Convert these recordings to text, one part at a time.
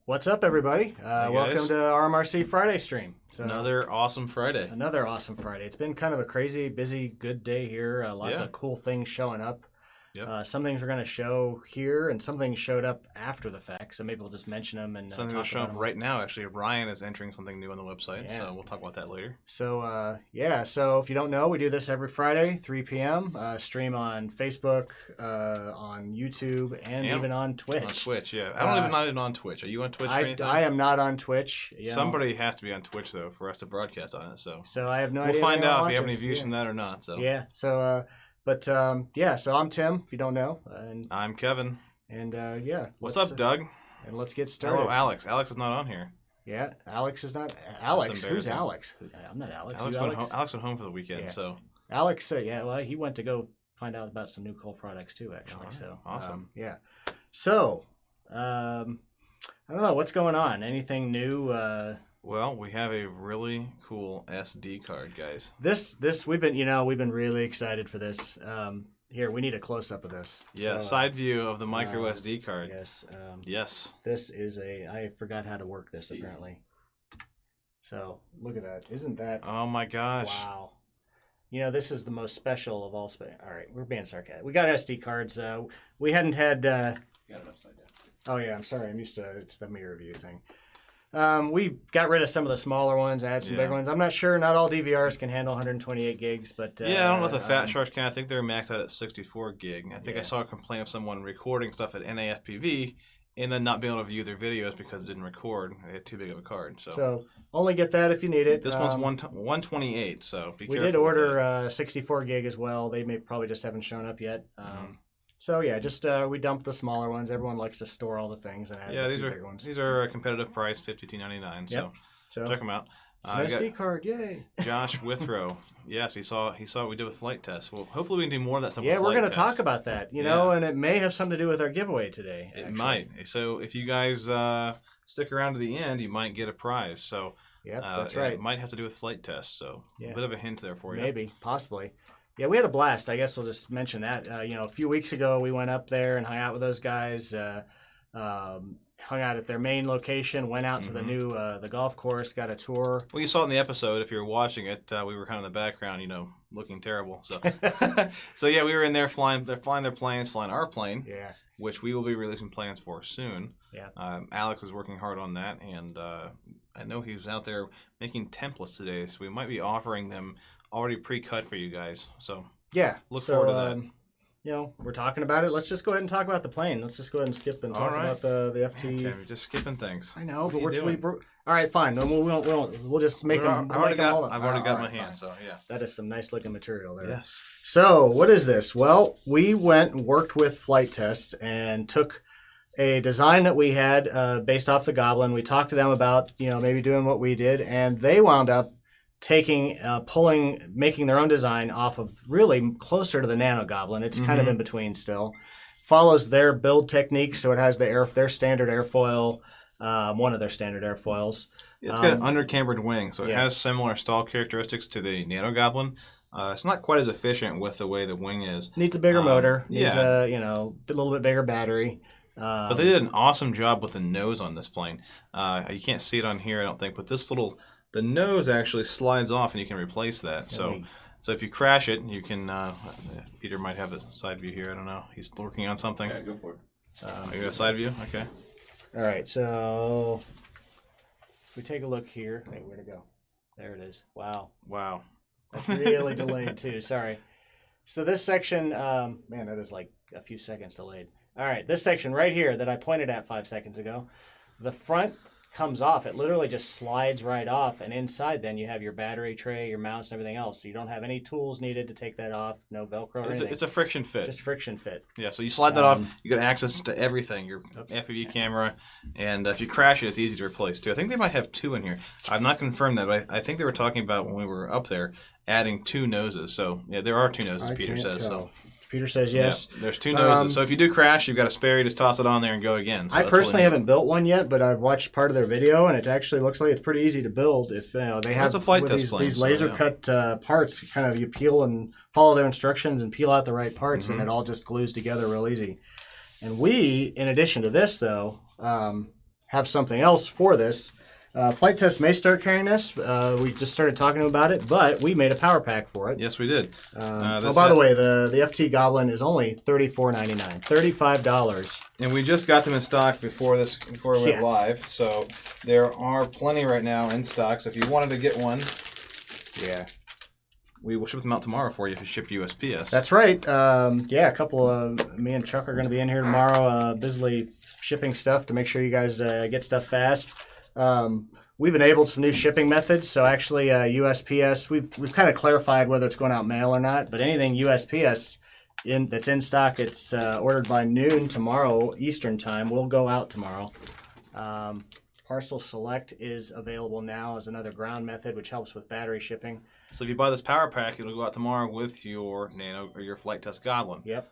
What's up, everybody? Welcome to RMRC Friday stream. So, another awesome Friday. Another awesome Friday. It's been kind of a crazy, busy, good day here. Lots of cool things showing up. Yep. Some things we're going to show here, and some things showed up after the fact, so maybe we'll just mention them. And something will show up right now, actually. Ryan is entering something new on the website, so we'll talk about that later. So, so if you don't know, we do this every Friday, 3 p.m., stream on Facebook, on YouTube, and even on Twitch. On Twitch, yeah. I'm not even on Twitch. Are you on Twitch or anything? I am not on Twitch. Somebody has to be on Twitch, though, for us to broadcast on it. So I have no idea. We'll find out if you have any views from that or not. So so I'm Tim, if you don't know. And I'm Kevin. And what's up, Doug? And let's get started. Hello, Alex. Alex is not on here. Yeah, Alex is not. Alex? Who's Alex? I'm not Alex. Alex went home for the weekend, so. Alex, he went to go find out about some new coal products, too, actually. Right. So awesome. So, I don't know. What's going on? Anything new? Well, we have a really cool SD card, guys. This we've been really excited for this. Here, we need a close up of this. Yeah, side view of the micro SD card. Yes. Yes. This is I forgot how to work this apparently. So look at that. Isn't that? Oh my gosh. Wow. This is the most special of all. All right, we're being sarcastic. We got SD cards. We hadn't had. You got it upside down. Oh yeah, I'm sorry. I'm used to it's the mirror view thing. We got rid of some of the smaller ones, added some big ones. I'm not sure. Not all DVRs can handle 128 gigs, but I don't know if the Fat Sharks can. I think they're maxed out at 64 gig. I think I saw a complaint of someone recording stuff at NAFPV and then not being able to view their videos because it didn't record. They had too big of a card. So only get that if you need it. This one's 128, so be careful. We did order 64 gig as well. They probably just haven't shown up yet. So we dumped the smaller ones. Everyone likes to store all the things and add the big ones. These are a competitive price, $52.99. So check them out. It's an SD card, yay! Josh Withrow, yes, he saw what we did with Flite Test. Well, hopefully we can do more of that stuff. Yeah, we're going to talk about that, and it may have something to do with our giveaway today. It might. So if you guys stick around to the end, you might get a prize. So that's right. It might have to do with Flite Test. So a bit of a hint there for you. Maybe, possibly. Yeah, we had a blast. I guess we'll just mention that. A few weeks ago, we went up there and hung out with those guys. Hung out at their main location. Went out to the new the golf course. Got a tour. Well, you saw it in the episode. If you were watching it, we were kind of in the background, looking terrible. So, we were in there flying. They're flying their planes, flying our plane. Yeah. Which we will be releasing plans for soon. Yeah. Alex is working hard on that, and I know he was out there making templates today, so we might be offering them already pre-cut for you guys. So look forward to that. We're talking about it. Let's just go ahead and talk about the plane. Let's just go ahead and skip and talk about the FT. Man, Tim, you're just skipping things. I know, but all right, fine. We'll just make them. I've already got my hand, so yeah. That is some nice looking material there. Yes. So what is this? Well, we went and worked with Flite Test and took a design that we had based off the Goblin. We talked to them about maybe doing what we did, and they wound up making their own design off of really closer to the Nano Goblin. It's kind of in between still. Follows their build techniques, so it has their standard airfoil, one of their standard airfoils. It's got an under-cambered wing, so it has similar stall characteristics to the Nano Goblin. It's not quite as efficient with the way the wing is. Needs a bigger motor. Needs a little bit bigger battery. But they did an awesome job with the nose on this plane. You can't see it on here, I don't think, but the nose actually slides off and you can replace that. So if you crash it, you can, Peter might have a side view here, I don't know. He's working on something. Yeah, go for it. You got a side view? Okay. All right, so if we take a look here. Wait, where'd it go? There it is. Wow. That's really delayed too, sorry. So this section, man, that is like a few seconds delayed. All right, this section right here that I pointed at 5 seconds ago, the front comes off. It literally just slides right off, and inside then you have your battery tray, your mounts, and everything else. So you don't have any tools needed to take that off, no Velcro or anything. It's a friction fit. Just friction fit. Yeah, so you slide that off, you got access to everything, your FPV camera, and if you crash it, it's easy to replace too. I think they might have 2 in here. I've not confirmed that, but I think they were talking about when we were up there adding 2 noses. So yeah, there are 2 noses, Peter says. So Peter says yes. Yeah, there's 2 noses. So if you do crash, you've got a spare. You just toss it on there and go again. So I personally haven't built one yet, but I've watched part of their video, and it actually looks like it's pretty easy to build. If they have these laser cut parts, kind of you peel and follow their instructions and peel out the right parts, and it all just glues together real easy. And we, in addition to this, though, have something else for this. Flight Test may start carrying this. We just started talking about it, but we made a power pack for it. Yes, we did. By the way, the FT Goblin is only $34.99, $35. And we just got them in stock before we went live, so there are plenty right now in stock. So if you wanted to get one, we will ship them out tomorrow for you if you ship USPS. That's right. A couple of me and Chuck are going to be in here tomorrow, busily shipping stuff to make sure you guys get stuff fast. We've enabled some new shipping methods. So actually, USPS, we've kind of clarified whether it's going out mail or not. But anything USPS that's in stock, it's ordered by noon tomorrow Eastern time. Will go out tomorrow. Parcel Select is available now as another ground method, which helps with battery shipping. So if you buy this power pack, it'll go out tomorrow with your Nano or your Flight Test Goblin. Yep.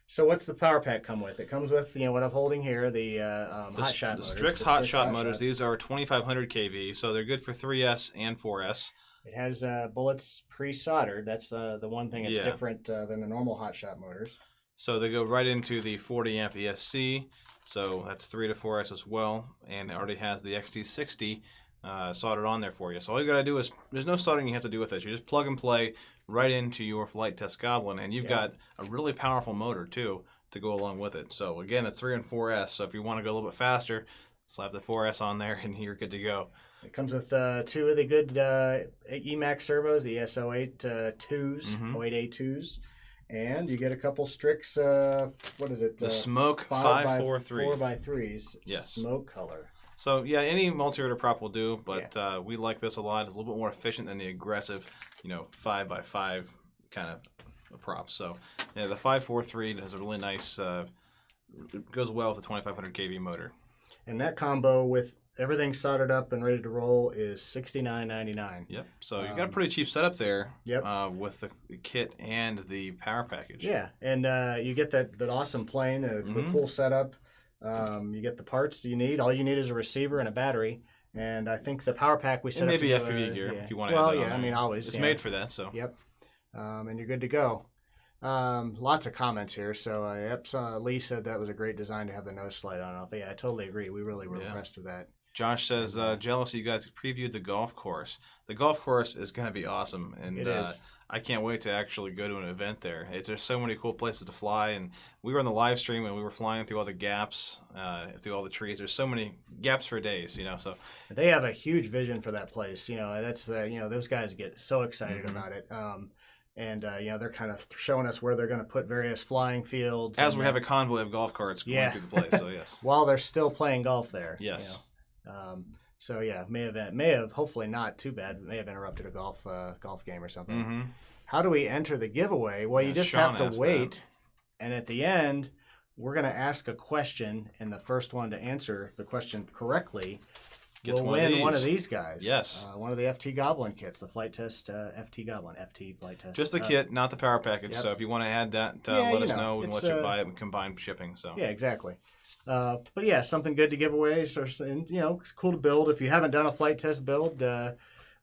So what's the power pack come with? It comes with, what I'm holding here, the hotshot motors. Strix hotshot motors. These are 2500 kV, so they're good for 3S and 4S. It has bullets pre-soldered. That's the one thing that's different than the normal hotshot motors. So they go right into the 40 amp ESC. So that's 3 to 4S as well, and it already has the XT60 soldered on there for you. So all you got to do is, there's no soldering you have to do with this. You just plug and play right into your Flight Test Goblin, and you've got a really powerful motor too to go along with it. So again, it's 3 and 4S. So if you want to go a little bit faster, slap the 4S on there, and you're good to go. It comes with two of the good Emax servos, the SO8 2s, 08A2s. And you get a couple Strix, what is it? The Smoke 543. 4x3s. Yes. Smoke color. So, yeah, any multi-rotor prop will do, but we like this a lot. It's a little bit more efficient than the aggressive, 5x5 kind of props. So, yeah, the 543 has a really nice, it goes well with the 2500 kV motor. And that combo with everything soldered up and ready to roll is $69.99. Yep. So you got a pretty cheap setup there. Yep. With the kit and the power package. Yeah, and you get that awesome plane, the cool setup. You get the parts you need. All you need is a receiver and a battery. And I think the power pack we set and up maybe FPV gear if you want to. Well, add that yeah, on there. always. It's made for that, so. Yep. And you're good to go. Lots of comments here. So Lee said that was a great design to have the nose slide on. I totally agree. We really were impressed with that. Josh says, jealous you guys previewed the golf course. The golf course is going to be awesome. And it is. I can't wait to actually go to an event there. There's so many cool places to fly. And we were on the live stream and we were flying through all the gaps, through all the trees. There's so many gaps for days, so. They have a huge vision for that place. That's, those guys get so excited about it. And they're kind of showing us where they're going to put various flying fields. As we have a convoy of golf carts going through the place, so yes. While they're still playing golf there. Yes. May have hopefully not too bad, may have interrupted a golf game or something. Mm-hmm. How do we enter the giveaway? Well, you just have to wait, and at the end, we're going to ask a question, and the first one to answer the question correctly will win one of these guys. Yes. One of the FT Goblin kits, the Flight Test FT Goblin, FT Flight Test. Just the kit, not the power package. Yep. So if you want to add that, let us know. We can let you buy it and combine shipping. So. Yeah, exactly. But yeah, something good to give away. So, it's cool to build. If you haven't done a Flight Test build,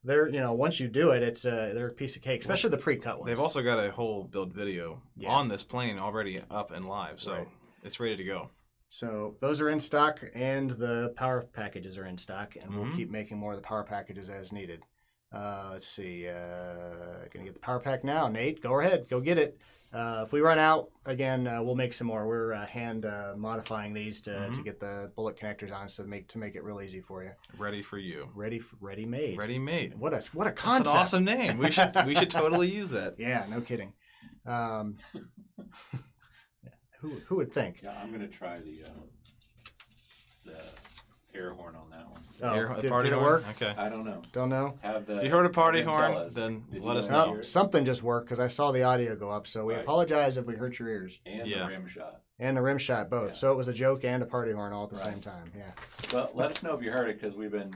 once you do it, they're a piece of cake, especially the pre-cut ones. They've also got a whole build video on this plane already up and live, so it's ready to go. So those are in stock, and the power packages are in stock, and we'll keep making more of the power packages as needed. Let's see. Gonna get the power pack now. Nate, go ahead. Go get it. If we run out, again, we'll make some more. We're hand modifying these to get the bullet connectors on, so to make it real easy for you. Ready for you. Ready made. Ready made. What a concept. That's an awesome name. We should totally use that. Yeah, no kidding. Who would think? Yeah, I'm gonna try the air horn on that one. Oh, did party it horn? Okay. Okay. I don't know. Don't know? If you heard a party horn, then let us know. Oh, something just worked because I saw the audio go up. So we apologize if we hurt your ears. And the rim shot. And the rim shot, both. Yeah. So it was a joke and a party horn all at the same time. Yeah. Well, let us know if you heard it because we've been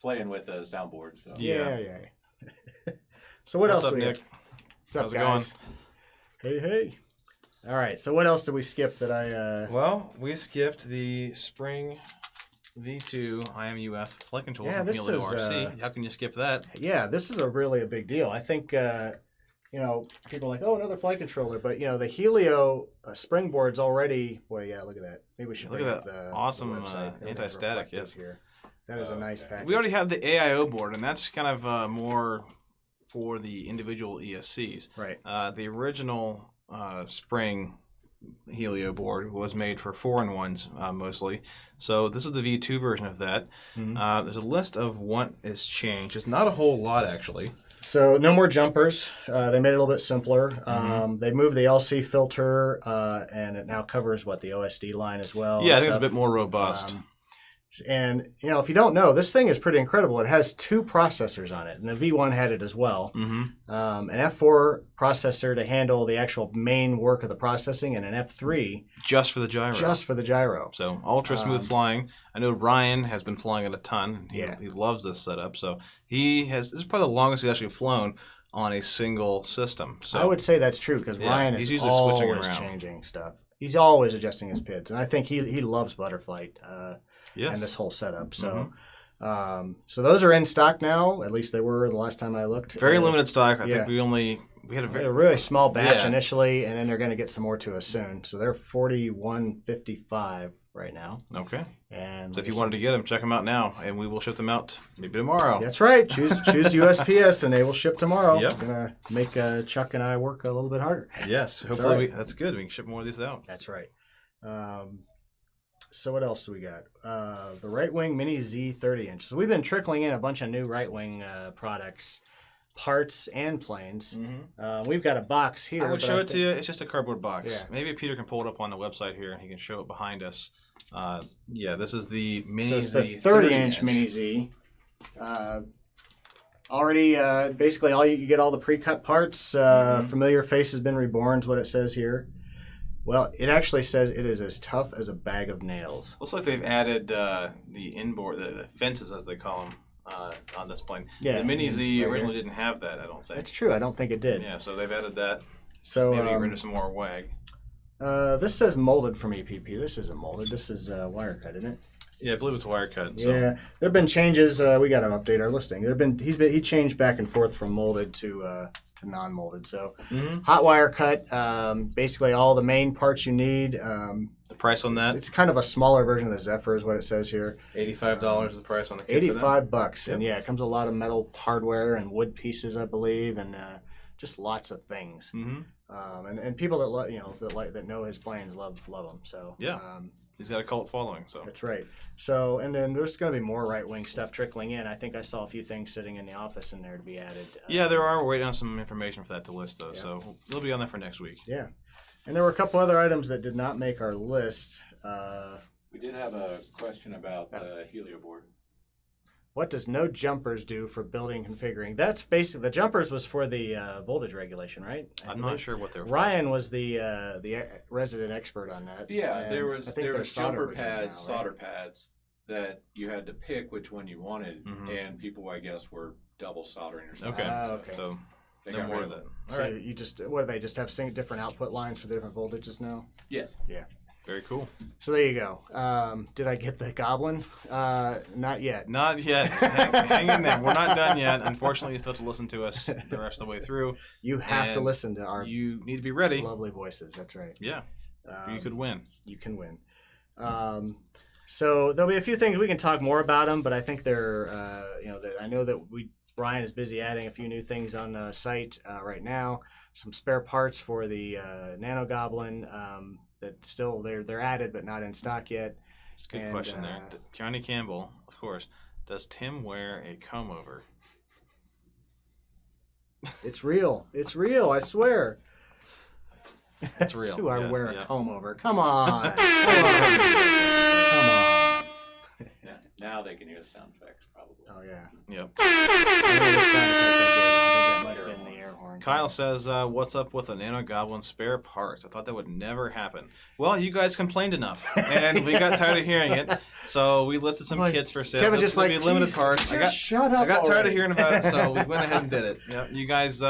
playing with the soundboard. So yeah. So what else up, do we Nick? have? What's up, How's guys? it going? Hey. All right. So what else did we skip that I? Well, we skipped the Spring V2 IMU-F flight controller from Helio RC. How can you skip that? Yeah, this is really a big deal. I think people are like, oh, another flight controller, but the Helio springboard's already. Boy, yeah, look at that. Maybe we should Look bring at up that the awesome website. Everything's anti-static. reflective Yes, here. That is a nice package. we already have the AIO board, and that's kind of more for the individual ESCs. Right. The original spring Helio board was made for 4-in-1s mostly. So this is the V2 version of that. Mm-hmm. There's a list of what is changed. It's not a whole lot, actually. So no more jumpers. They made it a little bit simpler. Mm-hmm. They moved the LC filter, and it now covers the OSD line as well. Yeah, I think it's a bit more robust. And if you don't know, this thing is pretty incredible. It has 2 processors on it, and the V1 had it as well. Mm-hmm. An F4 processor to handle the actual main work of the processing, and an F3 just for the gyro. Just for the gyro. So ultra smooth flying. I know Ryan has been flying it a ton. He loves this setup. So this is probably the longest he's actually flown on a single system. So I would say that's true because Ryan is usually always changing stuff. He's always adjusting his PIDs, and I think he loves Butterflight. And this whole setup. So, so those are in stock now. At least they were the last time I looked. Very limited stock. I think we had a really small batch initially, and then they're going to get some more to us soon. So they're $41.55 right now. Okay. And so if you wanted to get them, check them out now, and we will ship them out maybe tomorrow. That's right. Choose USPS, and they will ship tomorrow. Yep. It's going to make Chuck and I work a little bit harder. Yes. Hopefully that's good. We can ship more of these out. That's right. So what else do we got? The RiteWing Mini-Z 30-inch. So we've been trickling in a bunch of new RiteWing products, parts, and planes. Mm-hmm. We've got a box here. I would show it to you. It's just a cardboard box. Yeah. Maybe Peter can pull it up on the website here, and he can show it behind us. This is the Mini-Z. So it's the 30-inch Mini-Z. Already, basically, you get all the pre-cut parts. Familiar face has been reborn is what it says here. Well, it actually says it is as tough as a bag of nails. Looks like they've added the inboard, the fences as they call them, on this plane. Yeah, the Mini-Z right originally here. didn't have that, I don't think. That's true. I don't think it did. Yeah, so they've added that. So maybe get rid of some more wag. This says molded from EPP. This isn't molded. This is wire cut, isn't it? Yeah, I believe it's wire cut. So. Yeah, there have been changes. We got to update our listing. He changed back and forth from molded to non-molded. So hot wire cut. Basically, all the main parts you need. The price on that? It's kind of a smaller version of the Zephyr, is what it says here. $85 is the price on the kit. $85, Yep. And it comes with a lot of metal hardware and wood pieces, I believe, and just lots of things. Mm-hmm. And people that know his planes love them. So he's got a cult following. So that's right. So and then there's going to be more RiteWing stuff trickling in. I think I saw a few things sitting in the office in there to be added. There are. We're waiting on some information for that to list though. So it'll be on there for next week. Yeah. And there were a couple other items that did not make our list. We did have a question about the Helio board. What does no jumpers do for building configuring? That's basically the jumpers was for the voltage regulation, right? I'm not sure what they're for. Ryan was the resident expert on that. Yeah, there was jumper pads, pads, solder pads that you had to pick which one you wanted, and people, I guess, were double soldering or something. Okay. So they no got more rid of of that. it. All so right. you just they just have different output lines for different voltages now? Yes. Yeah. Very cool. So there you go. Did I get the Goblin? Not yet. Not yet. Hang in there. We're not done yet. Unfortunately, you still have to listen to us the rest of the way through. You have to listen to our You need to be ready. lovely voices. That's right. Yeah. You could win. You can win. So there'll be a few things we can talk more about them, but I think they're, I know that Brian is busy adding a few new things on the site right now. Some spare parts for the Nano Goblin that still they're added but not in stock yet. It's a good question there. Johnny Campbell, of course. Does Tim wear a comb over? It's real. It's real. I swear. It's real. Do I wear a yeah. comb over? Come on. Come on. Now they can hear the sound effects, probably. Oh, yeah. Yep. I don't know what sound effect I gave. I think that might have been the air horn. Kyle says, what's up with the Nano Goblin spare parts? I thought that would never happen. Well, you guys complained enough, and we got tired of hearing it, so we listed some kits for sale. Kevin This just will be limited parts. shut up I got tired already. of hearing about it, so we went ahead and did it. Yep. You guys,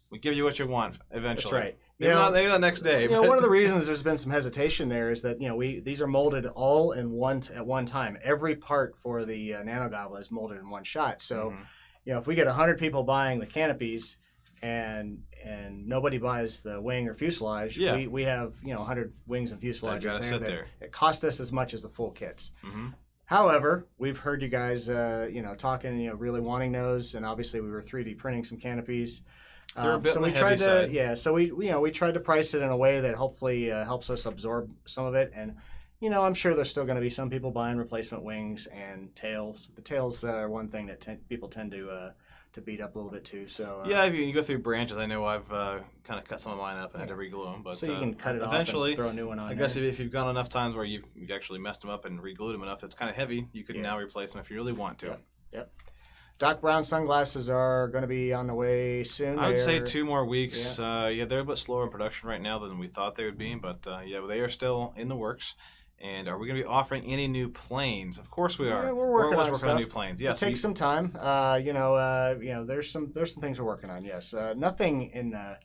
we give you what you want eventually. That's right. Maybe not the next day. You know, one of the reasons there's been some hesitation there is that these are molded all in at one time. Every part for the Nano Goblin is molded in one shot. So, if we get 100 people buying the canopies, and nobody buys the wing or fuselage, we have 100 wings and fuselages there. It cost us as much as the full kits. However, we've heard you guys talking, really wanting those, and obviously we were 3D printing some canopies. They're a bit so on we the heavy tried side. so we tried to price it in a way that hopefully helps us absorb some of it. And I'm sure there's still going to be some people buying replacement wings and tails. The tails are one thing that people tend to beat up a little bit too. So if you go through branches, I know I've kind of cut some of mine up and had to reglue them. But so you can cut it eventually, off and throw a new one on. I guess if you've gone enough times where you've actually messed them up and reglued them enough, that's kind of heavy. You could now replace them if you really want to. Yep. Doc Brown sunglasses are going to be on the way soon. I would say 2 more weeks. They're a bit slower in production right now than we thought they would be, but they are still in the works. And are we going to be offering any new planes? Of course we are. Yeah, we're working on new planes. Yes, it takes some time. There's some things we're working on. Yes, nothing in the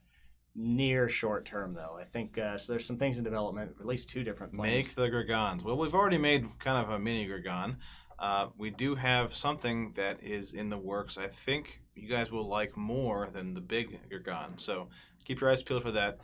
near short term though. I think so. There's some things in development. At least 2 different planes. Make the Gorgons. Well, we've already made kind of a mini Gorgon. We do have something that is in the works. I think you guys will like more than the big Gorgon. So keep your eyes peeled for that.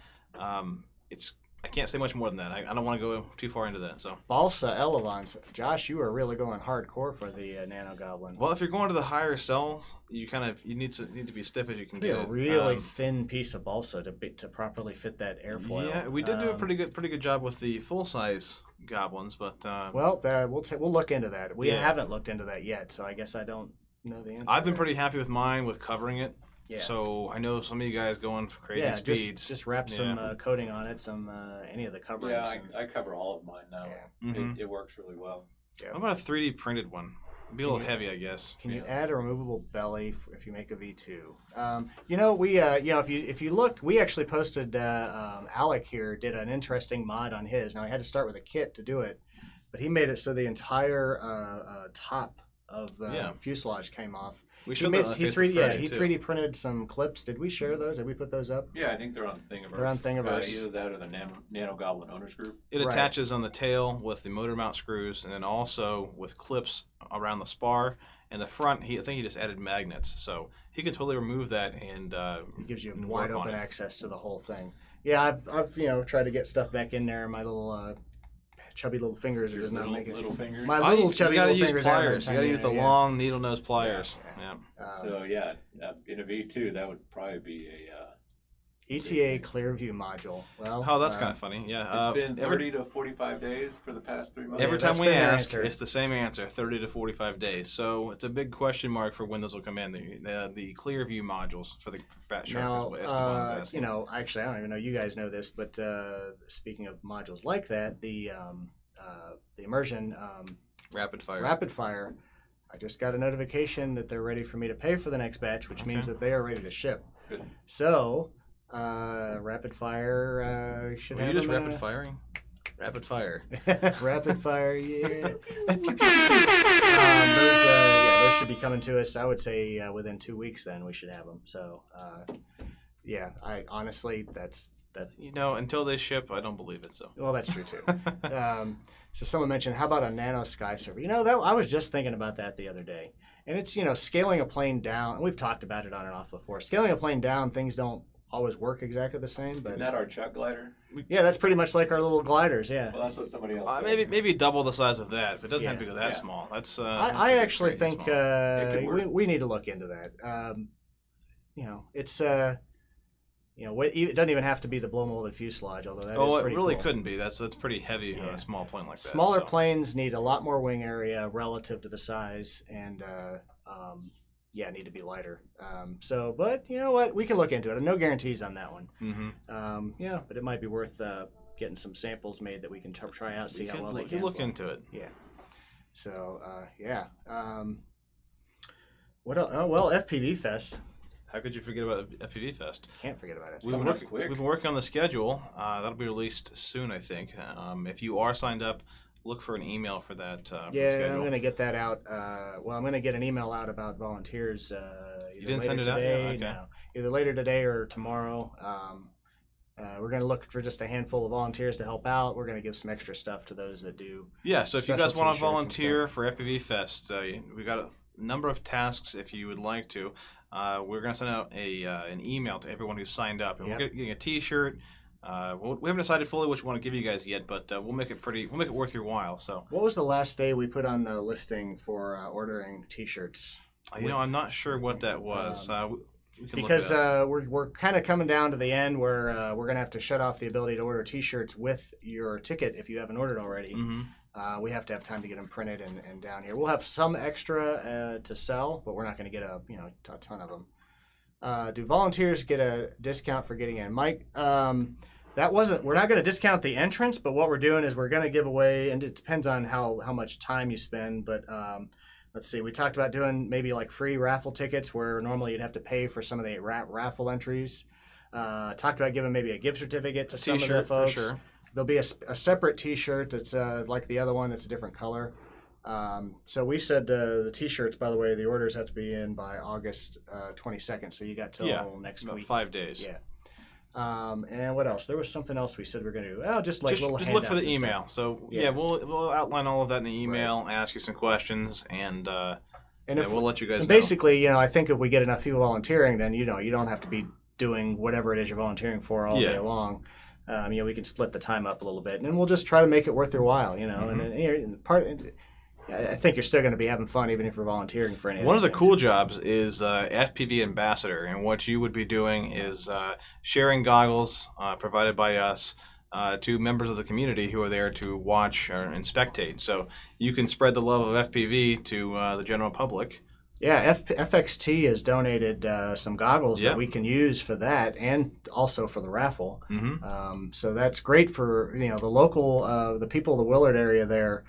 I can't say much more than that. I don't want to go too far into that. So Balsa Elevons. Josh, you are really going hardcore for the Nano Goblin. Well, if you're going to the higher cells, you need to be stiff as you can get. A really thin piece of balsa to properly fit that airfoil. Yeah, we did do a pretty good job with the full size Goblins, but we'll look into that. We haven't looked into that yet, so I guess I don't know the answer. I've been pretty happy with mine with covering it. Yeah. So I know some of you guys going for crazy speeds. Just wrap some coating on it, any of the coverings. Yeah, I cover all of mine now. Yeah. It works really well. Yeah. How about a 3D printed one? It'd be a little heavy, I guess. Can you add a removable belly if you make a V2? If you look, we actually posted. Alec here did an interesting mod on his. Now he had to start with a kit to do it, but he made it so the entire top of the fuselage came off. We showed that on Facebook Friday, he 3D printed some clips. Did we share those? Did we put those up? Yeah, I think they're on Thingiverse. They're on Thingiverse. Either that or the Nano Goblin Owners Group. It attaches on the tail with the motor mount screws, and then also with clips around the spar. And the front, I think he just added magnets, so he can totally remove that and it gives you wide open access to the whole thing. Yeah, I've tried to get stuff back in there. My little chubby little fingers are just not making it. Little fingers. My little chubby little fingers. Pliers. You got to use the long needle nose pliers. Yeah. In a V2, that would probably be a ETA Clearview module. Well, that's kind of funny. Yeah, it's been 30 to 45 days for the past 3 months. Every time we ask, it's the same answer: 30 to 45 days. So it's a big question mark for when those will come in. The Clearview modules for the Fat Shark. Now, actually, I don't even know you guys know this, but speaking of modules like that, the immersion rapid fire. I just got a notification that they're ready for me to pay for the next batch, which means that they are ready to ship. Good. So, rapid fire should have. Are you just rapid firing? Rapid fire. Rapid fire, yeah. Those should be coming to us. I would say within 2 weeks. Then we should have them. So, I honestly that's. Until they ship, I don't believe it. So. Well, that's true too. So someone mentioned, how about a nano sky server? I was just thinking about that the other day, and it's scaling a plane down. We've talked about it on and off before. Scaling a plane down, things don't always work exactly the same. But isn't that our Chuck glider? Yeah, that's pretty much like our little gliders. Yeah. Well, that's what somebody else. Said. Maybe double the size of that, but it doesn't have to go that small. That's. I actually think we need to look into that. It's. It doesn't even have to be the blow molded fuselage, although that is pretty it really cool. couldn't be. That's pretty heavy on a small plane like that. Smaller planes need a lot more wing area relative to the size, and need to be lighter. But you know what? We can look into it. No guarantees on that one. Mm-hmm. But it might be worth getting some samples made that we can try out, see how well they can. can. Look into it. Yeah. So what else? Oh well, FPV Fest. How could you forget about FPV Fest? Can't forget about it. We've been working on the schedule. That'll be released soon, I think. If you are signed up, look for an email for that. For the schedule. I'm going to get that out. I'm going to get an email out about volunteers. You didn't send it out? Yeah, okay. No, either later today or tomorrow. We're going to look for just a handful of volunteers to help out. We're going to give some extra stuff to those that do. Yeah, so if you guys want to volunteer for FPV Fest, we got number of tasks if you would like to. We're going to send out an email to everyone who's signed up, and we're getting a T-shirt. We haven't decided fully which we want to give you guys yet, but we'll make it worth your while. So, what was the last day we put on the listing for ordering T-shirts? I'm not sure what that was. Because we're kind of coming down to the end where we're going to have to shut off the ability to order T-shirts with your ticket if you haven't ordered already. Mm-hmm. We have to have time to get them printed and down here. We'll have some extra to sell, but we're not going to get a ton of them. Do volunteers get a discount for getting in? Mike, we're not going to discount the entrance, but what we're doing is we're going to give away, and it depends on how much time you spend, but let's see, we talked about doing maybe like free raffle tickets where normally you'd have to pay for some of the raffle entries. Talked about giving maybe a gift certificate to some of the folks. For sure. There'll be a separate T-shirt that's like the other one that's a different color. So we said the T-shirts, by the way, the orders have to be in by August 22nd. So you got till next week. 5 days. Yeah. And what else? There was something else we said we were going to do. Oh, just little just look for the email. So we'll outline all of that in the email, ask you some questions, and we'll let you guys know. Basically, I think if we get enough people volunteering, then you don't have to be doing whatever it is you're volunteering for all day long. We can split the time up a little bit, and then we'll just try to make it worth your while. And I think you're still going to be having fun even if you're volunteering for any. One of the cool jobs is FPV ambassador, and what you would be doing is sharing goggles provided by us to members of the community who are there to watch and spectate. So you can spread the love of FPV to the general public. Yeah, FXT has donated some goggles that we can use for that, and also for the raffle. Mm-hmm. So that's great for the local, the people of the Willard area there.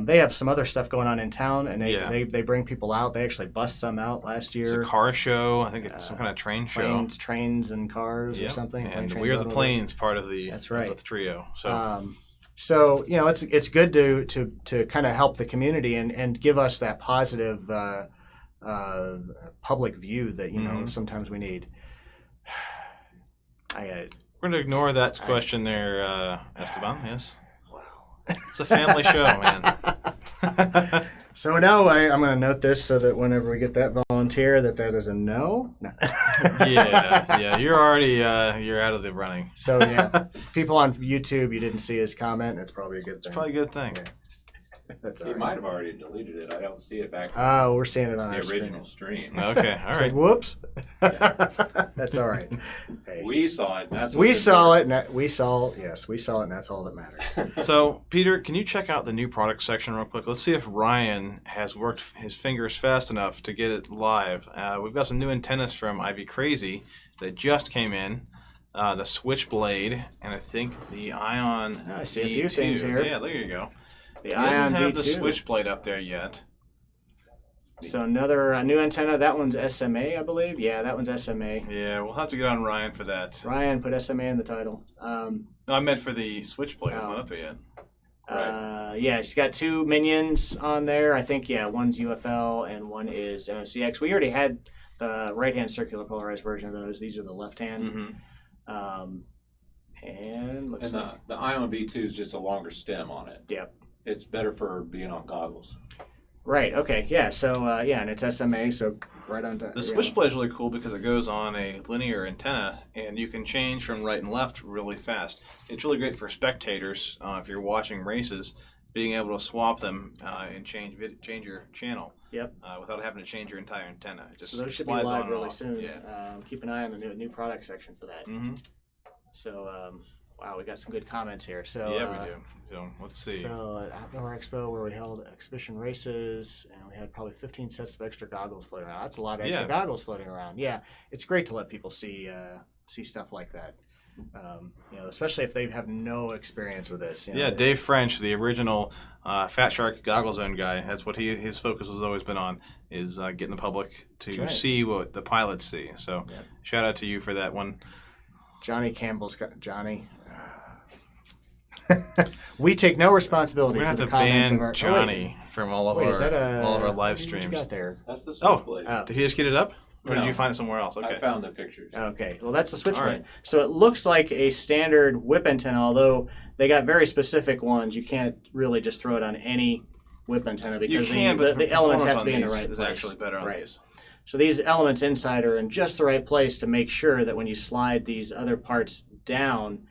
They have some other stuff going on in town, and they bring people out. They actually bust some out last year. It's a car show. I think it's some kind of train show. Trains and cars or something. And We Are the Planes part of the trio. So it's good to kind of help the community and give us that positive public view that sometimes we need. We're going to ignore that question there, Esteban. Yes. It's a family show, man. So now I'm going to note this so that whenever we get that volunteer, that is a no. Yeah. You're already you're out of the running. So people on YouTube, you didn't see his comment. It's probably a good thing. It's probably a good thing. Yeah. That's all He right. might have already deleted it. I don't see it back. Oh, we're seeing it on the our original stream. Okay, all right. Like, whoops. That's all right. Hey. We saw it. We saw it, and that's all that matters. So, Peter, can you check out the new product section real quick? Let's see if Ryan has worked his fingers fast enough to get it live. We've got some new antennas from Ivy Crazy that just came in. The Switchblade, and I think the Ion. I see a few things here. Yeah, there you go. The Ion doesn't have V2. the Switchblade up there yet. So another new antenna. That one's SMA, I believe. Yeah, that one's SMA. Yeah, we'll have to get on Ryan for that. Ryan put SMA in the title. No, I meant for the Switchblade. It's not up there yet. Right. Yeah, she's got two Minions on there. I think, one's UFL and one is MMCX. We already had the right-hand circular polarized version of those. These are the left-hand. Mm-hmm. And looks like the Ion V2 is just a longer stem on it. Yep. It's better for being on goggles. Right. Okay. Yeah. So and it's SMA. So right on. The Switchblade is really cool because it goes on a linear antenna, and you can change from right and left really fast. It's really great for spectators if you're watching races, being able to swap them and change your channel. Yep. Without having to change your entire antenna. It just so those should be slides live on really off. soon. Yeah. Keep an eye on the new product section for that. Mm-hmm. So wow, we got some good comments here. So yeah, we do. So let's see. So at Outdoor Expo, where we held exhibition races, and we had probably 15 sets of extra goggles floating around. That's a lot of extra goggles floating around. Yeah, it's great to let people see stuff like that. Especially if they have no experience with this. Yeah, Dave French, the original Fat Shark Goggle Zone guy, that's what his focus has always been on, is getting the public to see what the pilots see. So shout out to you for that one. Johnny Campbell's got Johnny. We take no responsibility for the comments of our. We're going to have to ban Johnny from all of our live streams. What you got there? That's the Switchblade. Did he just get it up? Or did you find it somewhere else? Okay. I found the pictures. Okay. Well, that's the Switchblade. Right. So it looks like a standard whip antenna, although they got very specific ones. You can't really just throw it on any whip antenna You because can, the, but the elements have to performance be in on the these right is place. actually better on Right. these. So these elements inside are in just the right place to make sure that when you slide these other parts down,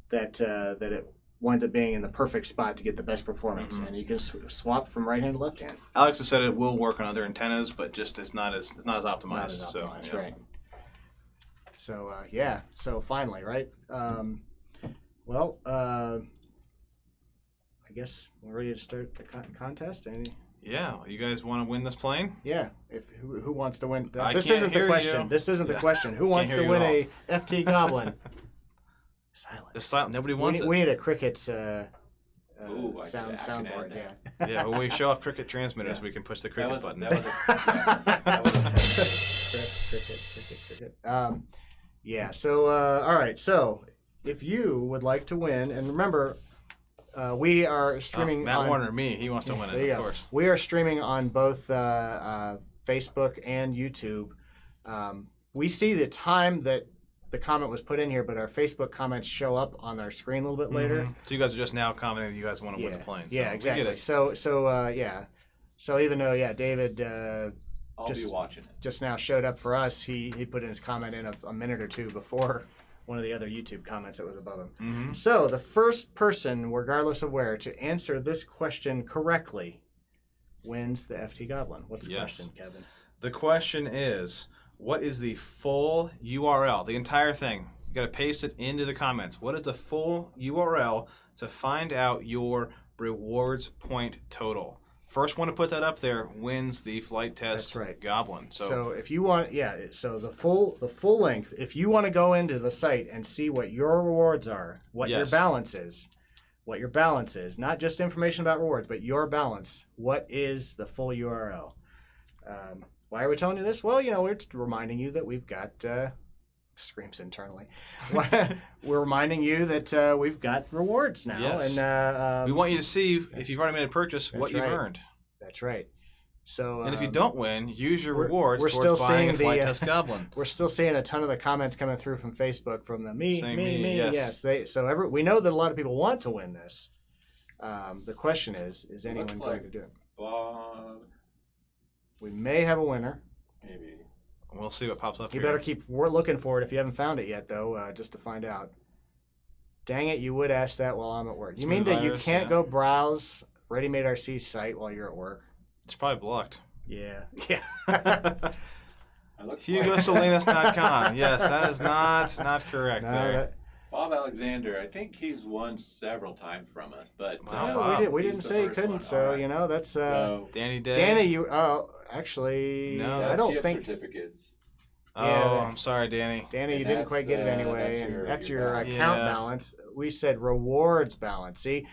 that it winds up being in the perfect spot to get the best performance. And you can swap from right hand to left hand. Alex has said it will work on other antennas, but just it's not as optimized. Not as optimized, So, yeah. right. So yeah. So finally, right? I guess we're ready to start the contest. Yeah, you guys want to win this plane? Yeah. If who wants to win? I This can't isn't the hear question. you. This isn't the question. Who wants hear to you win at a FT Goblin? Silent. They're silent. Nobody wants We it. need a Cricket's Ooh, I soundboard. can add Yeah. that. Yeah, when we show off cricket transmitters, Yeah. we can push the That cricket was, button. that was Cricket. Yeah. So all right. So if you would like to win, and remember, we are streaming. Matt on, Warner, me, he wants to win there it, you of go. course. We are streaming on both Facebook and YouTube. We see the time that the comment was put in here, but our Facebook comments show up on our screen a little bit later. So you guys are just now commenting that you guys want to Yeah. win the plane. So Yeah, we exactly. get it. So yeah. So even though David I'll be watching it. just now showed up for us, he put in his comment in a minute or two before one of the other YouTube comments that was above him. So the first person, regardless of where, to answer this question correctly wins the FT Goblin. What's the question, Kevin? The question is, what is the full URL, the entire thing? You got to paste it into the comments. What is the full URL to find out your rewards point total? First one to put that up there wins the flight test That's right. Goblin. So if you want, so the full length, if you want to go into the site and see what your rewards are, what your balance is, not just information about rewards, but your balance, what is the full URL? Why are we telling you this? Well, we're just reminding you that we've got screams internally. We're reminding you that we've got rewards now, Yes. and we want you to see, if you've already made a purchase, what you've right. earned. That's right. So, And if you don't win, use your we're- rewards we're towards still buying a seeing flight the, test Goblin. we're still seeing a ton of the comments coming through from Facebook from the me. Yes. Yes. We know that a lot of people want to win this. The question is anyone Looks going like to do it? Bob, We may have a winner. maybe. We'll see what pops up You here. better we're looking for it if you haven't found it yet, though, just to find out. Dang it, you would ask that while I'm at work. You mean Smooth that you virus, can't yeah. go browse Ready-Made RC's site while you're at work? It's probably blocked. Yeah. Yeah. I look HugoSalinas.com. Yes, that is not correct No, there. Bob Alexander, I think he's won several times from us, but Wow. no, we he's didn't the say he first couldn't, one. so, All right. that's... So, Danny Day. Danny, you... Oh, actually, No, I that's don't gift think... certificates. Oh, Yeah. I'm sorry, Danny. Danny, you And didn't quite get it that's, anyway, that's and your- that's your your balance. account Yeah. balance. We said rewards balance. See,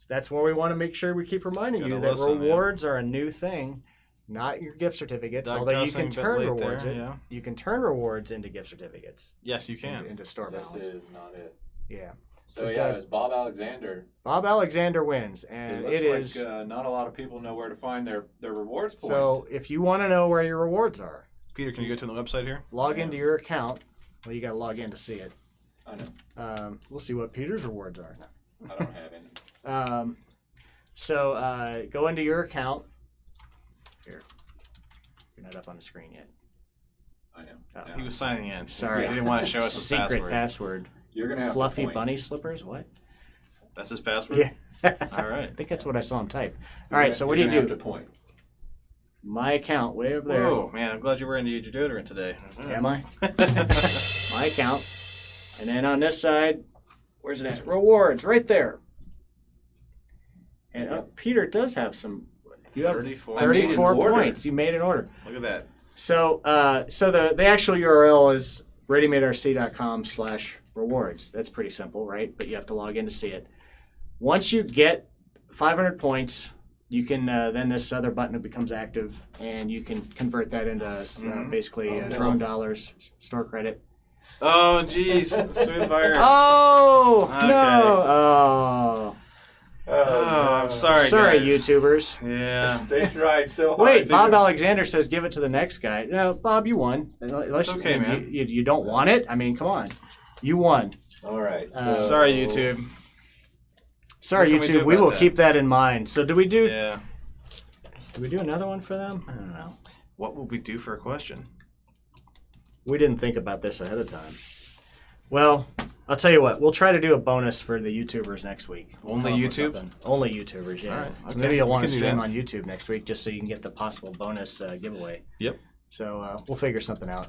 that's where we want to make sure we keep reminding Gotta you that listen, yeah. rewards are a new thing, not your gift certificates. Doug although you Dussing, can but turn late rewards, there, yeah. you can turn rewards into gift certificates, Yes, you can. into store This balance. is not it. Yeah. So, yeah, Doug- it's Bob Alexander. Bob Alexander wins, and It it looks is. like not a lot of people know where to find their rewards points. So if you want to know where your rewards are, Peter, can you go to the website here? log into your account. Well, you got to log in to see it. I know. We'll see what Peter's rewards are. I don't have any. So go into your account. Here, you're not up on the screen yet. I know. Oh. No. He was signing in. Sorry. He didn't want to show us his Secret password. password. You're gonna have Fluffy to point. bunny slippers. What? That's his password? Yeah. All right. I think that's what I saw him type. You're All right. gonna- So what do you're you gonna do? have to point. My account way over there. Whoa, man, I'm glad you were into your deodorant today. Am I? My account. And then on this side, where's it at? Rewards, right there. And Peter does have some. You have 34. 34 I made an order. points. You made an order. Look at that. So the actual URL is readymaderc.com/rewards. That's pretty simple, right? But you have to log in to see it. Once you get 500 points, you can then this other button becomes active, and you can convert that into basically drone dollars, store credit. Oh, jeez. Smooth virus. Oh Okay. no! Oh, I'm sorry, Sorry, guys. YouTubers. Yeah. They tried so hard. Wait, Bob Alexander says give it to the next guy. No, Bob, you won. Unless It's okay, man. You don't want it. I mean, come on, you won. All right. Sorry, YouTube. Sorry, What can we YouTube. do We about will that? keep that in mind. So, do we do? Yeah. Did we do another one for them? I don't know. What would we do for a question? We didn't think about this ahead of time. Well, I'll tell you what. We'll try to do a bonus for the YouTubers next week. Only YouTube? Only YouTubers, yeah. All right, So okay. maybe you'll want We to can do stream that. on YouTube next week just so you can get the possible bonus giveaway. Yep. So we'll figure something out.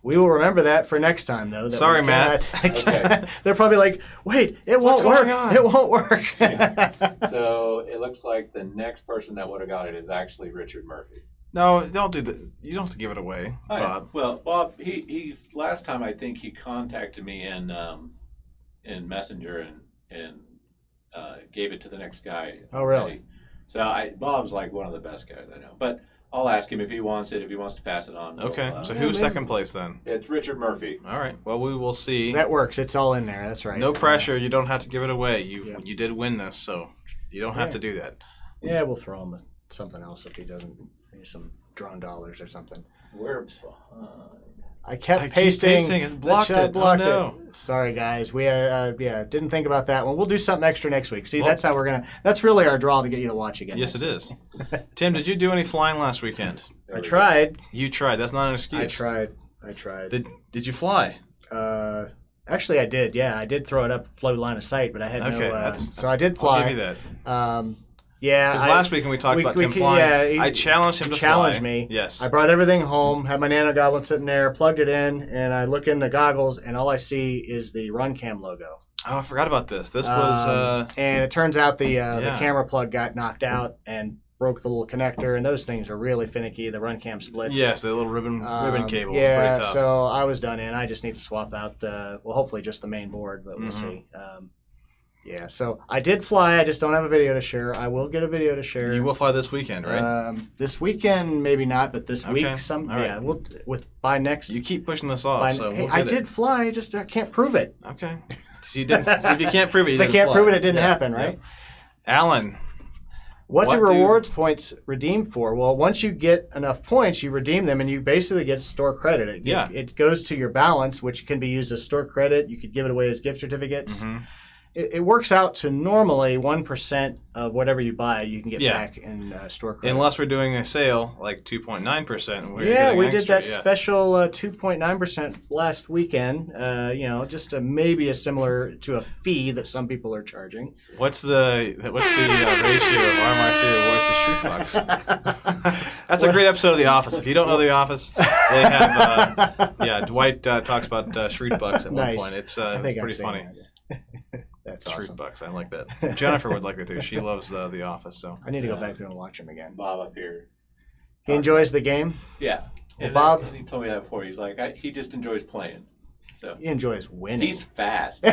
We will remember that for next time, though. That Sorry, we Matt. cannot- Okay. They're probably like, wait, it What's won't work. going on? It won't work. So it looks like the next person that would have got it is actually Richard Murphy. No, don't do that. You don't have to give it away, Oh, yeah. Bob. Well, Bob, he's last time I think he contacted me in Messenger and gave it to the next guy. Oh, really? So Bob's like one of the best guys I know. But I'll ask him if he wants it, if he wants to pass it on. Okay, We'll, so yeah, who's maybe. second place then? it's Richard Murphy. All right. Well, we will see. That works. It's all in there. That's right. No pressure. You don't have to give it away. Yeah. You did win this, so you don't have Yeah. to do that. Yeah, we'll throw him something else if he doesn't. Maybe some drawn dollars or something. We're behind. I kept I keep pasting. pasting, it's blocked the chat it. Oh, blocked no. it. Sorry, guys. We didn't think about that one. We'll do something extra next week. See, Well- that's how we're gonna. That's really our draw to get you to watch again. Yes, it is. Tim, did you do any flying last weekend? There I we go. tried. You tried. That's not an excuse. I tried. Did you fly? Actually, I did. Yeah, I did throw it up, flow line of sight, but I had Okay, no. So I did fly. I'll give you that. Yeah. Because last week when we talked about Tim flying, yeah, I challenged him to challenged fly. me. Yes. I brought everything home, had my Nano Goblin sitting there, plugged it in, and I look in the goggles, and all I see is the RunCam logo. Oh, I forgot about this. This was and it turns out the yeah. camera plug got knocked out and broke the little connector, and those things are really finicky. The RunCam splits. yes, the little ribbon cable. Was Yeah, pretty tough. so I was done in. I just need to swap out hopefully just the main board, but we'll Mm-hmm. see. Yeah, so I did fly. I just don't have a video to share. I will get a video to share. You will fly this weekend, right? This weekend, maybe not, but this Okay. week, some. All right. Yeah, by next. You keep pushing this off, so hey, we'll I get it. did fly. I can't prove it. Okay. So you didn't. So if you can't prove it, you If I didn't can't fly. prove it, it didn't Yeah, happen, right? yeah. Alan, What's What your do- rewards points redeemed for? Well, once you get enough points, you redeem them, and you basically get store credit. Yeah. It goes to your balance, which can be used as store credit. You could give it away as gift certificates. Mhm. It works out to normally 1% of whatever you buy, you can get Yeah. back in store credit. unless we're doing a sale like 2.9%. Yeah, we did that Yeah. special 2.9% last weekend. Just maybe a similar to a fee that some people are charging. What's the ratio of RMRC rewards to Shrootbox? That's a great episode of The Office. If you don't know The Office, they have Dwight talks about Shrootbox at one Nice. point. It's I think pretty I'm funny. saying that. That's awesome. Shrootbox, I like that. Jennifer would like it too. She loves The Office. So I need to go back through and watch him again. Bob up here. He enjoys the game. Yeah. Well, And Bob- and he told me that before. He's like, he just enjoys playing. So He enjoys winning. he's fast.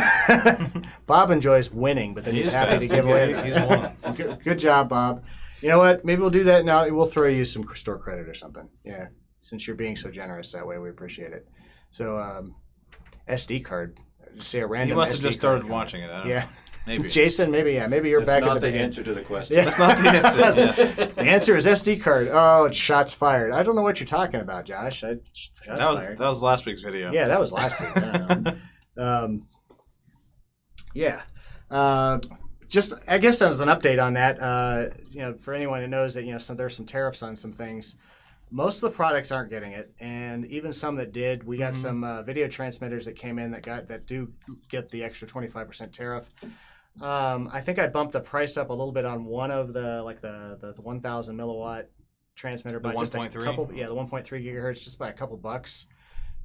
Bob enjoys winning, but then he's He's happy fast. to give away. He's won. Good job, Bob. You know what? Maybe we'll do that now. We'll throw you some store credit or something. Yeah, since you're being so generous that way, we appreciate it. So, SD card. Just say a random. He must have SD just started card. watching it. I don't Yeah, know. Maybe. Jason. Maybe you're That's back not at the the beginning. answer to the question. Yeah. That's not the answer. Yes. The answer is SD card. Oh, it's shots fired. I don't know what you're talking about, Josh. Shots fired. That was last week's video. Yeah, that was last week. I don't know. Yeah. Just, I guess as an update on that, for anyone that knows that, there's some tariffs on some things. Most of the products aren't getting it, and even some that did, we got some video transmitters that came in that do get the extra 25% tariff. I think I bumped the price up a little bit on one of the 1,000 milliwatt transmitter by just a 1.3? couple. Yeah, the 1.3 gigahertz, just by a couple bucks.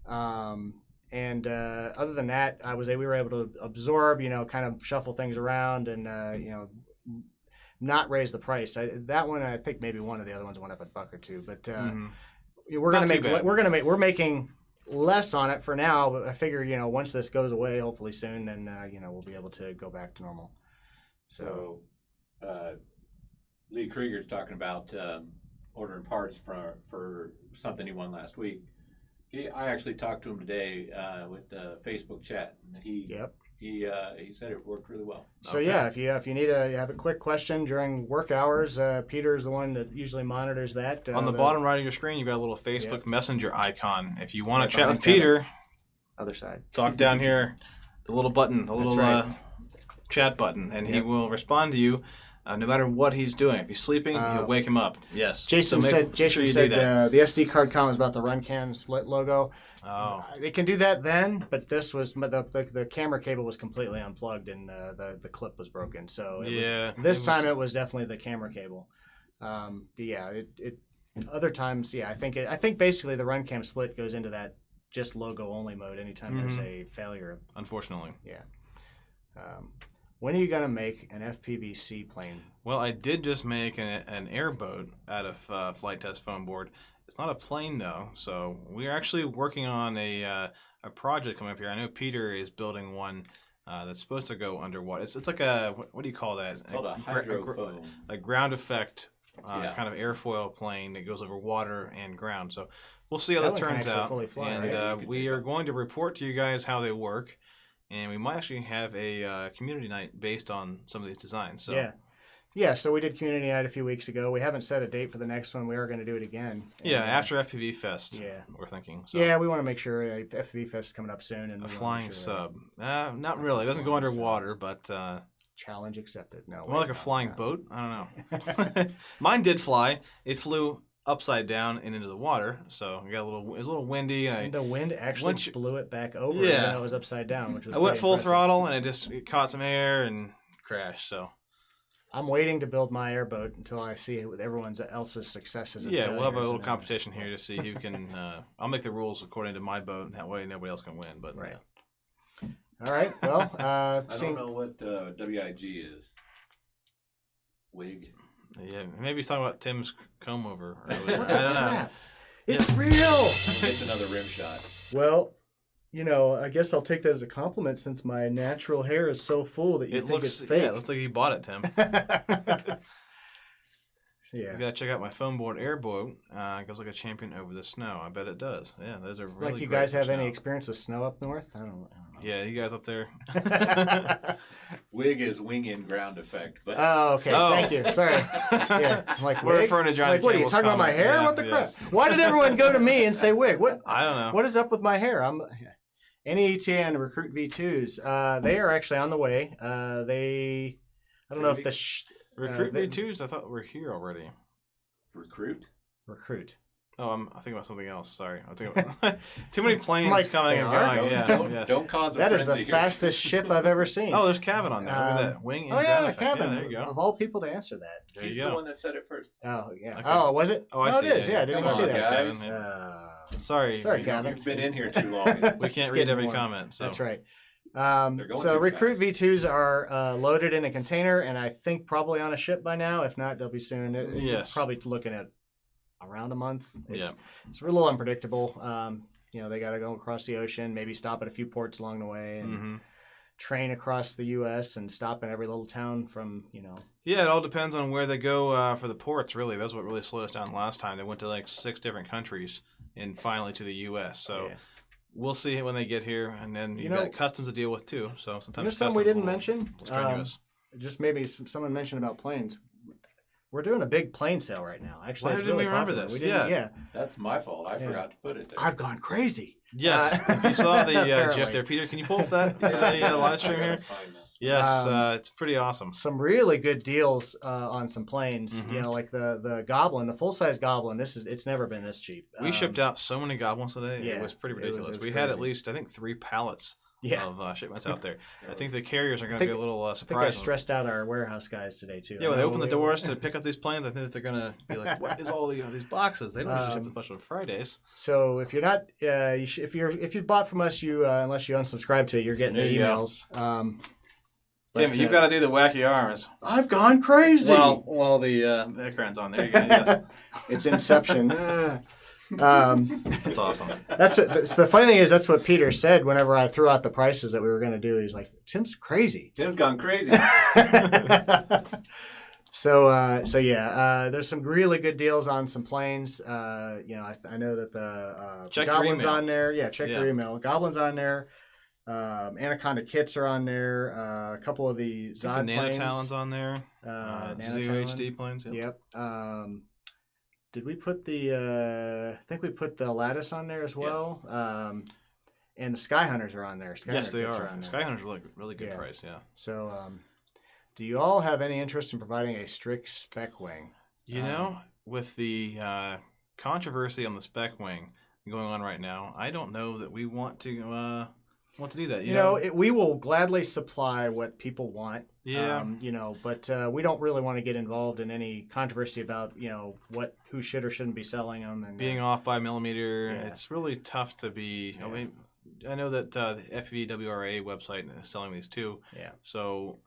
And other than that, we were able to absorb, kind of shuffle things around, and not raise the price. That one, I think maybe one of the other ones went up a buck or two, but we're making less on it for now. But I figure, once this goes away, hopefully soon, then we'll be able to go back to normal. So, Lee Krieger's talking about ordering parts for something he won last week. I actually talked to him today with the Facebook chat, and he said it worked really well. So yeah, if you need you have a quick question during work hours, Peter is the one that usually monitors that. On the bottom right of your screen, you've got a little Facebook Messenger icon. If you want Right to chat with behind Peter, other side. talk down here, the little button, the That's little right. chat button, and he will respond to you. no matter what he's doing. If he's sleeping, you'll wake him up. Yes. Jason said the SD card comment was about the RunCam split logo. Oh. They can do that then, but this was the camera cable was completely unplugged and the clip was broken. So this time it was definitely the camera cable. Other times, I think basically the RunCam split goes into that just logo only mode anytime there's a failure. Unfortunately. Yeah. When are you going to make an FPV-C plane? Well, I did just make an airboat out of Flite Test foam board. It's not a plane, though, so we're actually working on a project coming up here. I know Peter is building one that's supposed to go underwater. It's like a, what do you call that? It's called a hydrofoam. A ground effect kind of airfoil plane that goes over water and ground. So we'll see how this turns out. Fly, and right? we are going to report to you guys how they work. And we might actually have a community night based on some of these designs. So. Yeah, so we did community night a few weeks ago. We haven't set a date for the next one. We are going to do it again. And, after FPV Fest. Yeah, we're thinking. So. Yeah, we want to make sure FPV Fest is coming up soon. And a flying sub. Not really. It doesn't go underwater, but... challenge accepted. No. More like a flying boat? I don't know. Mine did fly. It flew upside down and into the water, so we got it was a little windy. And the wind actually blew it back over, even though it was upside down, which was I went full impressive. throttle, and it caught some air and crashed. So I'm waiting to build my airboat until I see everyone else's successes. And we'll have a little competition here to see who can. I'll make the rules according to my boat, and that way nobody else can win. But right. All right. Well, I don't know what WIG is. Wig. Yeah, maybe he's talking about Tim's comb over. I don't know. It's real. It's another rim shot. Well, I guess I'll take that as a compliment since my natural hair is so full that you think it's fake. Yeah, it looks like you bought it, Tim. Yeah. You gotta check out my foam board airboat. It goes like a champion over the snow. I bet it does. Yeah, those are really like you great guys have snow. any experience with snow up north? I don't know. Yeah, you guys up there. Wig is wing in ground effect. But okay. Thank you. Sorry. Yeah, I'm like we're wig? referring to Johnny. Like, what are you talking about my hair? Yeah, what the crap? Why did everyone go to me and say wig? What? I don't know. What is up with my hair? NETA and Recruit V2s. They are actually on the way. I don't know if the Recruit V2s. I thought were here already. Recruit. Oh, I'm thinking about something else. Sorry, I'm thinking about too many planes coming and going. Don't cause a That is the frenzy fastest ship I've ever seen. Oh, there's Kevin on there. Look at that wing. Oh yeah, effect. Kevin. Yeah, there you go. Of all people to answer that. There He's you the go. one that said it first. Oh yeah. Okay. Oh, was it? Oh, I no, see. it is. Yeah, didn't Come you see on, that? guys. Kevin. Sorry, Kevin. You've been in here too long. We can't read every comment. So. That's right. Going So too Recruit fast. V2s are loaded in a container, and I think probably on a ship by now. If not, they'll be soon. Yes. Probably looking at around a month. It's a little unpredictable. They got to go across the ocean, maybe stop at a few ports along the way, and train across the U.S. and stop in every little town from. Yeah, it all depends on where they go for the ports. Really, that's what really slowed us down last time. They went to like 6 different countries and finally to the U.S. So. Yeah. We'll see when they get here, and then you got customs to deal with too. So sometimes something we didn't mention. Just maybe someone mentioned about planes. We're doing a big plane sale right now. Actually, why didn't we remember this? Yeah, that's my fault. I forgot to put it there. I've gone crazy. Yes, if you saw the GIF there, Peter, can you pull up that for the live stream here? Yes, it's pretty awesome. Some really good deals on some planes. Like the Goblin, the full size Goblin. It's never been this cheap. We shipped out so many Goblins today. Yeah, it was pretty ridiculous. It was we crazy. had at least 3 pallets. Of shipments out there. I think the carriers are going to be a little I think I surprised. stressed out our warehouse guys today too. Yeah, when they open the doors to pick up these planes, I think that they're going to be like, "What is all these boxes? They don't usually ship this much on Fridays." So if you're not, if you bought from us, unless you unsubscribe to it, you're getting the emails. Tim, you've got to do the wacky arms. I've gone crazy. Well, the background's on there. You got yes. It's Inception. That's awesome. That's the funny thing is that's what Peter said whenever I threw out the prices that we were going to do. He's like, "Tim's crazy." Tim's gone crazy. So there's some really good deals on some planes. I know that the Goblin's on there. Yeah, check your email. Goblin's on there. Anaconda kits are on there. A couple of the Zod the planes. Nanotalon's on there. ZUHD planes. Yep. Did we put the? I think we put the Lattice on there as well. Yes. And the Sky Hunters are on there. Yes, they are. Sky Hunters really good price. Yeah. So Do you all have any interest in providing a strict spec wing? You know, with the controversy on the spec wing going on right now, I don't know that we want to do that. You know, we will gladly supply what people want. Yeah. You know, but we don't really want to get involved in any controversy about, you know, who should or shouldn't be selling them. And being off by a millimeter, Yeah. It's really tough to be. I mean, I know that the FVWRA website is selling these too. Yeah. So.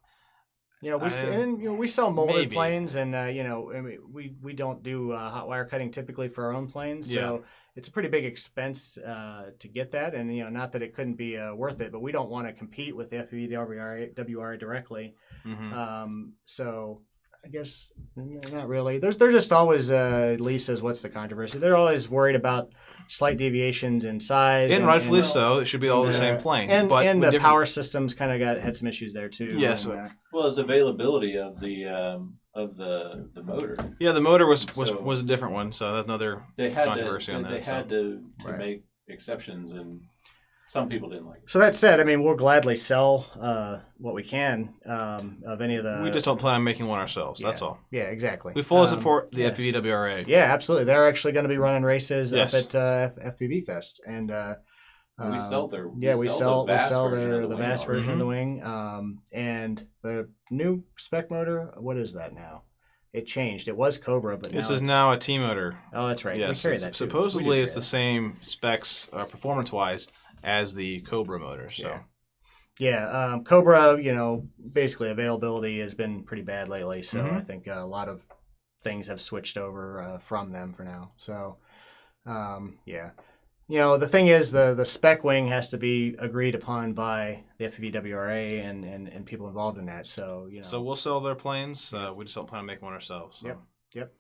Yeah, we sell molded maybe. planes, and you know, I mean, we don't do hot wire cutting typically for our own planes, so it's a pretty big expense to get that, and you know, not that it couldn't be worth it, but we don't want to compete with the FVWRA directly. Mm-hmm. So I guess not really. They're just always Lee says, what's the controversy? They're always worried about slight deviations in size, and rightfully so. It should be all the same plane, and but the power systems kind of had some issues there too. Yes. And, Well, it's availability of the motor. Yeah, the motor was a different one, so that's another controversy on that. They had to make exceptions, and some people didn't like it. So that said, I mean, we'll gladly sell what we can of any of the. We just don't plan on making one ourselves. That's all. Yeah, exactly. We fully support the FVWRA. Yeah, absolutely. They're actually going to be running races Yes. up at FPV Fest, and We sell their we sell the vast version Mm-hmm. of the wing, and the new spec motor. What is that now? It changed. It was Cobra, but This now is it's, now a T motor. Oh, that's right. Yes, we carry that too. supposedly We do it's the carry same specs performance-wise as the Cobra motor. So. Yeah. Yeah, Cobra, you know, basically availability has been pretty bad lately, so Mhm. I think a lot of things have switched over from them for now. So, yeah. You know, the thing is, the spec wing has to be agreed upon by the FVWRA and people involved in that. So, you know. So we'll sell their planes. We just don't plan on making one ourselves. So. Yep.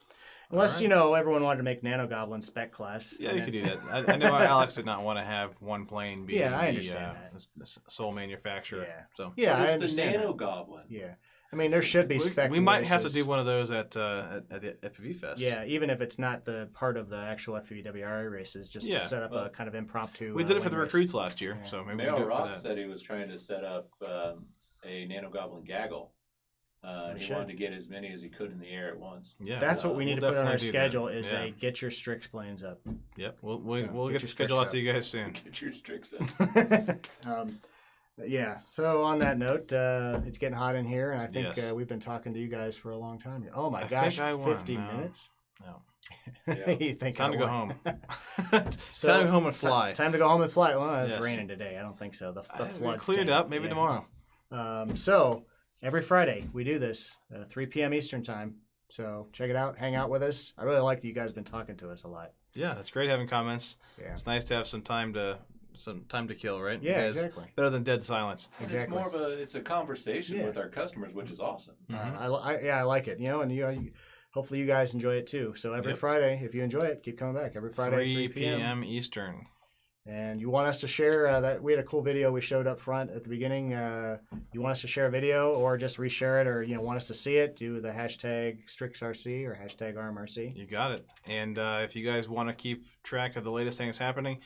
Unless, right. you know, everyone wanted to make Nano Goblin spec class. Yeah, you could do that. I know Alex did not want to have one plane be Yeah, I understand the sole manufacturer. Yeah. So Yeah, I It's the understand. Nano that. Goblin. Yeah. I mean, there should be spec we might have to races. do one of those at the FPV Fest. Yeah, even if it's not the part of the actual FVWRA races, just Yeah. set up Well, a kind of impromptu. We did it for wing the race. recruits last year, Yeah. so maybe we Mayo can do it for Ross that. said he was trying to set up a Nano Goblin gaggle. And he should. wanted to get as many as he could in the air at once. Yeah, That's what we need we'll to put on our definitely do that. schedule is Yeah. a get your Strix planes up. Yep, we'll So, get get the your schedule Strix out to you guys soon. Get your tricks in. Yeah. So on that note, it's getting hot in here, and I think Yes. we've been talking to you guys for a long time. Oh my I gosh, think I won. 50 No. minutes. No. Yeah. You think Time I to go won. home. So, Time to go home and fly. Time to go home and fly. Well, it's Yes. raining today. I don't think so. The It floods cleared came. up. Maybe Yeah. tomorrow. So every Friday we do this, 3 p.m. Eastern time. So check it out. Hang out with us. I really like that you guys have been talking to us a lot. Yeah, it's great having comments. Yeah. It's nice to have some time to kill, right? Yeah, Because exactly. Better than dead silence. And Exactly. It's more of it's a conversation Yeah. with our customers, which is awesome. I like it. You know, and you hopefully you guys enjoy it too. So every Yep. Friday, if you enjoy it, keep coming back. Every Friday, 3 3 p.m. p.m. Eastern. And you want us to share that we had a cool video we showed up front at the beginning. You want us to share a video or just reshare it, or want us to see it? Do the hashtag StrixRC or hashtag RMRC. You got it. And if you guys want to keep track of the latest things happening,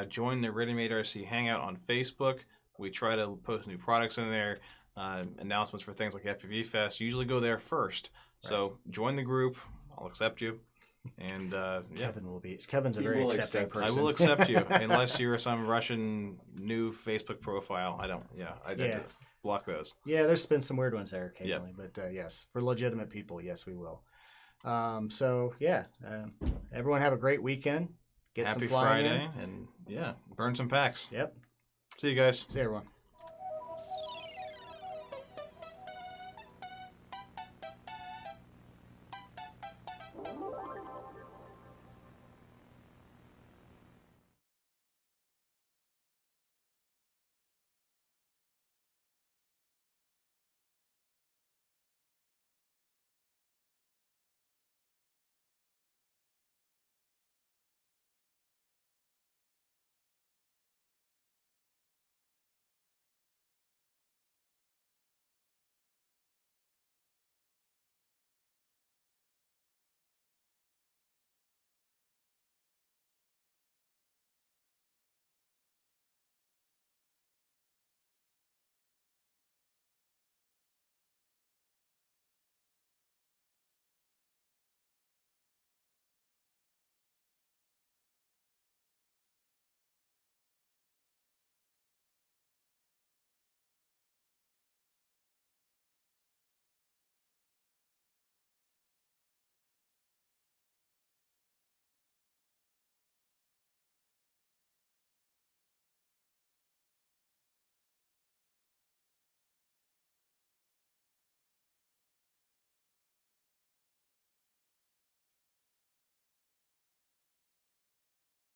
join the Ready-Made RC Hangout on Facebook. We try to post new products in there, announcements for things like FPV Fest. Usually go there first. Right. So join the group. I'll accept you. And yeah. Kevin's a He very will accepting accept- person. I will accept you unless you're some Russian new Facebook profile. I don't. Yeah, I did Yeah. block those. Yeah, there's been some weird ones there occasionally, but yes, for legitimate people, yes, we will. So yeah, everyone have a great weekend. Get Happy some flying Friday, in. and yeah, burn some packs. Yep. See you guys. See you, everyone.